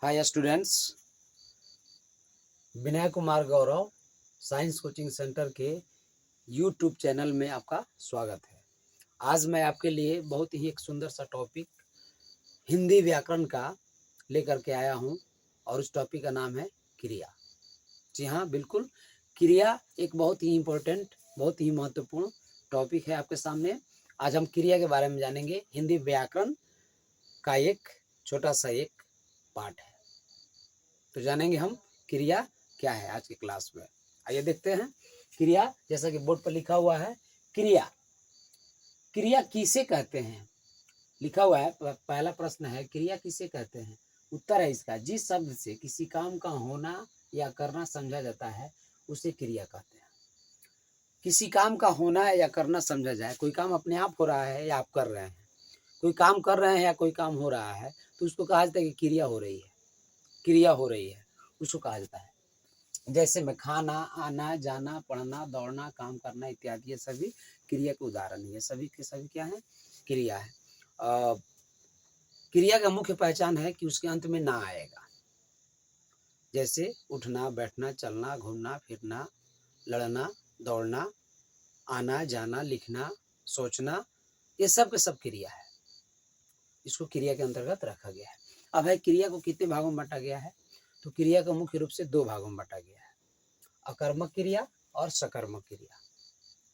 Hi students, Vinay Kumar Gaurav science coaching centre के YouTube channel में आपका स्वागत है। आज मैं आपके लिए बहुत ही एक सुंदर सा टॉपिक हिंदी व्याकरण का लेकर के आया हूं और उस टॉपिक का नाम है क्रिया। जी हाँ, बिल्कुल, क्रिया एक बहुत ही इम्पोर्टेंट, बहुत ही महत्वपूर्ण टॉपिक है आपके सामने। आज हम क्रिया के बारे में जानेंगे। हिंदी व्याकरण का एक छोटा सा एक पार्ट है, तो जानेंगे हम क्रिया क्या है आज की क्लास में। आइए देखते हैं क्रिया। जैसा कि बोर्ड पर लिखा हुआ है, क्रिया क्रिया किसे कहते हैं, लिखा हुआ है। पहला प्रश्न है, क्रिया किसे कहते हैं। उत्तर है इसका, जिस शब्द से किसी काम का होना या करना समझा जाता है उसे क्रिया कहते हैं। किसी काम का होना या करना समझा जाए, कोई काम अपने आप हो रहा है या आप कर रहे हैं, कोई काम कर रहे हैं या कोई काम हो रहा है, तो उसको कहा जाता है कि क्रिया हो रही है, क्रिया हो रही है, उसको कहा जाता है। जैसे में खाना, आना, जाना, पढ़ना, दौड़ना, काम करना इत्यादि, ये सभी क्रिया के उदाहरण है। सभी के सभी क्या है, क्रिया है। क्रिया का मुख्य पहचान है कि उसके अंत में ना आएगा। जैसे उठना, बैठना, चलना, घूमना, फिरना, लड़ना, दौड़ना, आना, जाना, लिखना, सोचना, ये सब के सब क्रिया है। इसको क्रिया के अंतर्गत रखा गया है। अब है, क्रिया को कितने भागों में बांटा गया है, तो क्रिया को मुख्य रूप से दो भागों में बांटा गया है, अकर्मक क्रिया और सकर्मक क्रिया।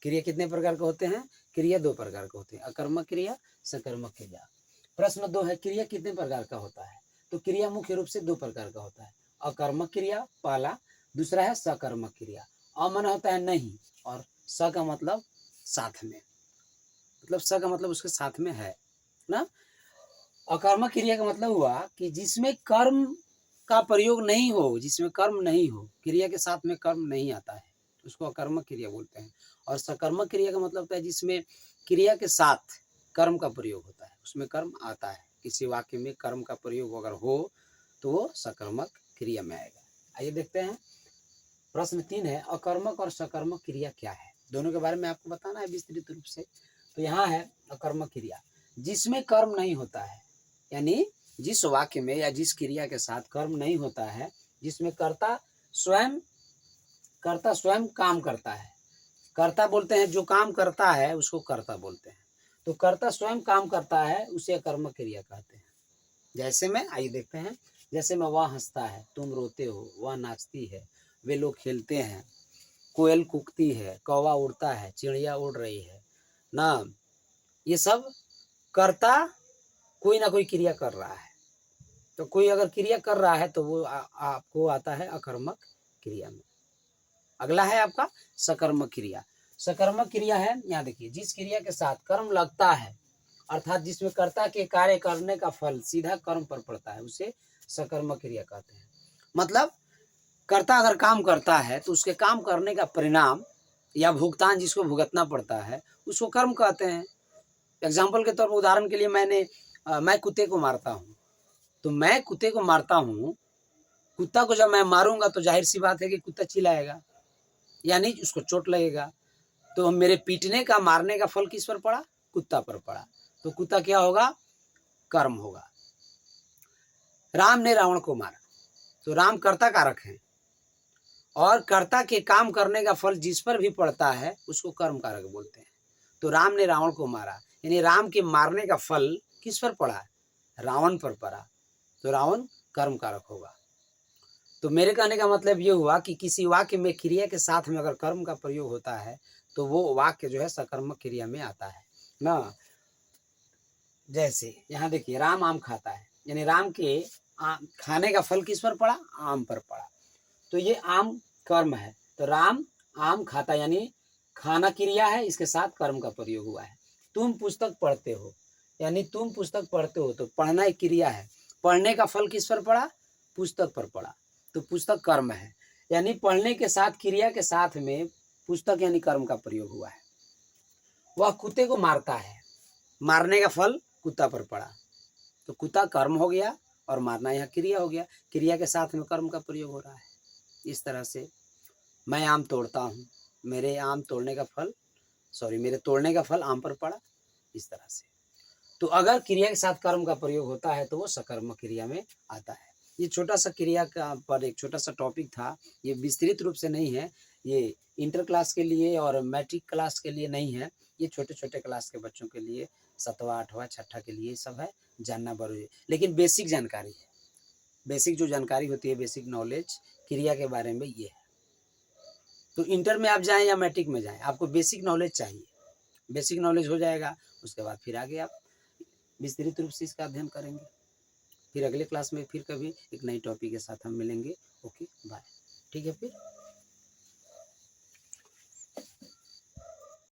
क्रिया कितने प्रकार के होते हैं, क्रिया दो प्रकार के होते हैं, अकर्मक क्रिया, सकर्मक क्रिया। प्रश्न 2 है, क्रिया कितने प्रकार का होता है, तो क्रिया मुख्य रूप से दो प्रकार का होता है, अकर्मक क्रिया पहला, दूसरा है सकर्मक क्रिया। अ माने होता है नहीं, और स का मतलब साथ में, मतलब स का मतलब उसके साथ में है ना। अकर्मक क्रिया का मतलब हुआ कि जिसमें कर्म का प्रयोग नहीं हो, जिसमें कर्म नहीं हो, क्रिया के साथ में कर्म नहीं आता है, उसको अकर्मक क्रिया बोलते हैं। और सकर्मक क्रिया का मतलब होता है जिसमें क्रिया के साथ कर्म का प्रयोग होता है, उसमें कर्म आता है। किसी वाक्य में कर्म का प्रयोग अगर हो तो वो सकर्मक क्रिया में आएगा। आइए देखते हैं। प्रश्न 3 है, अकर्मक और सकर्मक क्रिया क्या है, दोनों के बारे में आपको बताना है विस्तृत रूप से। तो यहाँ है अकर्मक क्रिया, जिसमें कर्म नहीं होता है, यानी जिस वाक्य में या जिस क्रिया के साथ कर्म नहीं होता है, जिसमें कर्ता स्वयं काम करता है। कर्ता बोलते हैं, जो काम करता है उसको कर्ता बोलते हैं। तो कर्ता स्वयं काम करता है, उसे अकर्मक क्रिया कहते हैं। जैसे में, आइए देखते हैं। जैसे में, वह हंसता है, तुम रोते हो, वह नाचती है, वे लोग खेलते हैं, कोयल कूकती है, कौवा उड़ता है, चिड़िया उड़ रही है ना। ये सब कर्ता कोई ना कोई क्रिया कर रहा है। तो कोई अगर क्रिया कर रहा है तो वो आपको आता है अकर्मक क्रिया में। अगला है आपका सकर्मक क्रिया। सकर्मक क्रिया है, यहाँ देखिए, जिस क्रिया के साथ कर्म लगता है, अर्थात जिसमें कर्ता के कार्य करने का फल सीधा कर्म पर पड़ता है, उसे सकर्मक क्रिया कहते हैं। मतलब कर्ता अगर काम करता है तो उसके काम करने का परिणाम या भुगतान जिसको भुगतना पड़ता है उसको कर्म कहते हैं। एग्जाम्पल के तौर पर, उदाहरण के लिए, मैं कुत्ते को मारता हूँ, तो मैं कुत्ते को मारता हूँ, कुत्ता को जब मैं मारूंगा तो जाहिर सी बात है कि कुत्ता चिल्लाएगा, यानी उसको चोट लगेगा। तो मेरे पीटने का, मारने का फल किस पर पड़ा, कुत्ता पर पड़ा। तो कुत्ता क्या होगा, कर्म होगा। राम ने रावण को मारा, तो राम कर्ता कारक है, और कर्ता के काम करने का फल जिस पर भी पड़ता है उसको कर्म कारक बोलते हैं। तो राम ने रावण को मारा, यानी राम के मारने का फल किस पर पड़ा, रावण पर पड़ा, तो रावण कर्म कारक होगा। तो मेरे कहने का मतलब ये हुआ कि किसी वाक्य में क्रिया के साथ में अगर कर्म का प्रयोग होता है तो वो वाक्य जो है सकर्मक क्रिया में आता है ना। जैसे यहाँ देखिए, राम आम खाता है, यानी राम के खाने का फल किस पर पड़ा, आम पर पड़ा, तो ये आम कर्म है। तो राम आम खाता, यानी खाना क्रिया है, इसके साथ कर्म का प्रयोग हुआ है। तुम पुस्तक पढ़ते हो, यानी तुम पुस्तक पढ़ते हो, तो पढ़ना एक क्रिया है, पढ़ने का फल किस पर पड़ा, पुस्तक पर पड़ा, तो पुस्तक कर्म है, यानी पढ़ने के साथ, क्रिया के साथ में पुस्तक यानी कर्म का प्रयोग हुआ है। वह कुत्ते को मारता है, मारने का फल कुत्ता पर पड़ा, तो कुत्ता कर्म हो गया और मारना यहाँ क्रिया हो गया, क्रिया के साथ में कर्म का प्रयोग हो रहा है। इस तरह से मैं आम तोड़ता हूँ, मेरे तोड़ने का फल आम पर पड़ा, इस तरह से। तो अगर क्रिया के साथ कर्म का प्रयोग होता है तो वो सकर्मक क्रिया में आता है। ये छोटा सा क्रिया का पर एक छोटा सा टॉपिक था, ये विस्तृत रूप से नहीं है, ये इंटर क्लास के लिए और मैट्रिक क्लास के लिए नहीं है, ये छोटे छोटे क्लास के बच्चों के लिए, 7वां 8वां छठा के लिए सब है, जानना जरूरी है, लेकिन बेसिक जानकारी है, बेसिक जो जानकारी होती है, बेसिक नॉलेज क्रिया के बारे में ये है। तो इंटर में आप जाएं या मैट्रिक में जाएं, आपको बेसिक नॉलेज चाहिए, बेसिक नॉलेज हो जाएगा, उसके बाद फिर आगे आप विस्तृत रूप से इसका अध्ययन करेंगे। फिर अगले क्लास में फिर कभी एक नई टॉपिक के साथ हम मिलेंगे। Okay bye. ठीक है फिर।